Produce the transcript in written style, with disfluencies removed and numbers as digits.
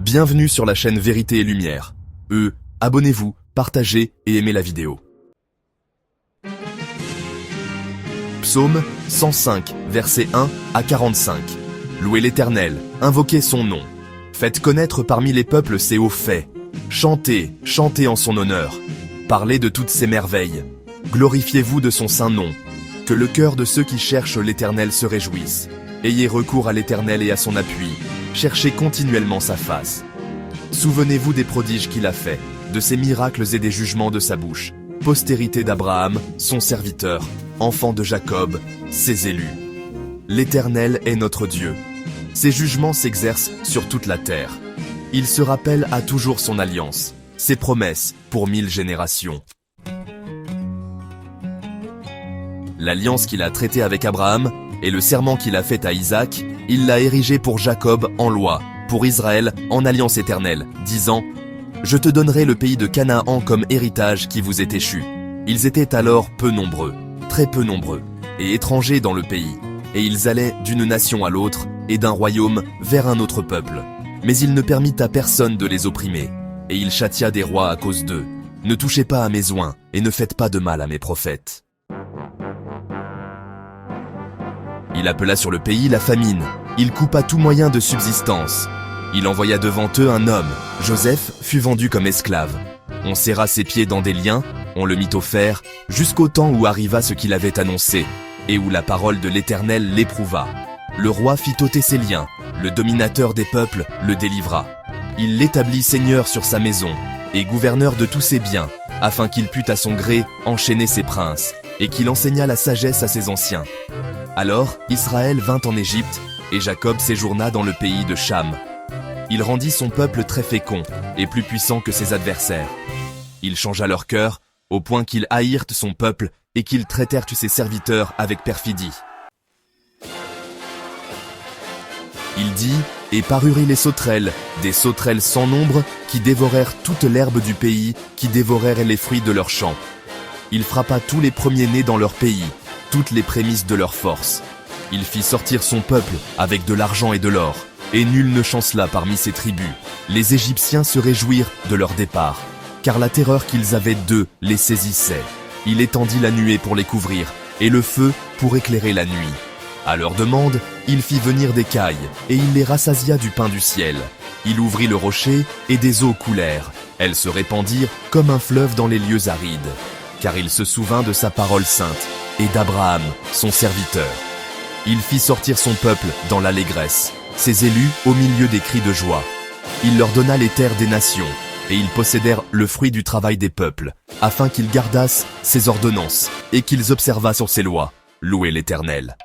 Bienvenue sur la chaîne Vérité et Lumière. Abonnez-vous, partagez et aimez la vidéo. Psaume 105, versets 1 à 45. Louez l'Éternel, invoquez son nom. Faites connaître parmi les peuples ses hauts faits. Chantez, chantez en son honneur. Parlez de toutes ses merveilles. Glorifiez-vous de son saint nom. Que le cœur de ceux qui cherchent l'Éternel se réjouisse. Ayez recours à l'Éternel et à son appui. Cherchez continuellement sa face. Souvenez-vous des prodiges qu'il a faits, de ses miracles et des jugements de sa bouche. Postérité d'Abraham, son serviteur, enfant de Jacob, ses élus. L'Éternel est notre Dieu. Ses jugements s'exercent sur toute la terre. Il se rappelle à toujours son alliance, ses promesses pour 1000 générations. L'alliance qu'il a traitée avec Abraham et le serment qu'il a fait à Isaac, il l'a érigé pour Jacob en loi, pour Israël en alliance éternelle, disant « Je te donnerai le pays de Canaan comme héritage qui vous est échu. » Ils étaient alors peu nombreux, très peu nombreux, et étrangers dans le pays, et ils allaient d'une nation à l'autre et d'un royaume vers un autre peuple. Mais il ne permit à personne de les opprimer, et il châtia des rois à cause d'eux. Ne touchez pas à mes oints, et ne faites pas de mal à mes prophètes. Il appela sur le pays la famine. Il coupa tout moyen de subsistance. Il envoya devant eux un homme. Joseph fut vendu comme esclave. On serra ses pieds dans des liens, on le mit au fer, jusqu'au temps où arriva ce qu'il avait annoncé, et où la parole de l'Éternel l'éprouva. Le roi fit ôter ses liens, le dominateur des peuples le délivra. Il l'établit seigneur sur sa maison, et gouverneur de tous ses biens, afin qu'il pût à son gré enchaîner ses princes, et qu'il enseigna la sagesse à ses anciens. Alors Israël vint en Égypte, et Jacob séjourna dans le pays de Cham. Il rendit son peuple très fécond, et plus puissant que ses adversaires. Il changea leur cœur, au point qu'ils haïrent son peuple, et qu'ils traitèrent ses serviteurs avec perfidie. Il dit, et parurent les sauterelles, des sauterelles sans nombre, qui dévorèrent toute l'herbe du pays, qui dévorèrent les fruits de leurs champs. Il frappa tous les premiers-nés dans leur pays, toutes les prémices de leur force. Il fit sortir son peuple avec de l'argent et de l'or, et nul ne chancela parmi ses tribus. Les Égyptiens se réjouirent de leur départ, car la terreur qu'ils avaient d'eux les saisissait. Il étendit la nuée pour les couvrir, et le feu pour éclairer la nuit. À leur demande, il fit venir des cailles, et il les rassasia du pain du ciel. Il ouvrit le rocher, et des eaux coulèrent. Elles se répandirent comme un fleuve dans les lieux arides. Car il se souvint de sa parole sainte, et d'Abraham, son serviteur. Il fit sortir son peuple dans l'allégresse, ses élus au milieu des cris de joie. Il leur donna les terres des nations, et ils possédèrent le fruit du travail des peuples, afin qu'ils gardassent ses ordonnances, et qu'ils observassent sur ses lois. Louez l'Éternel.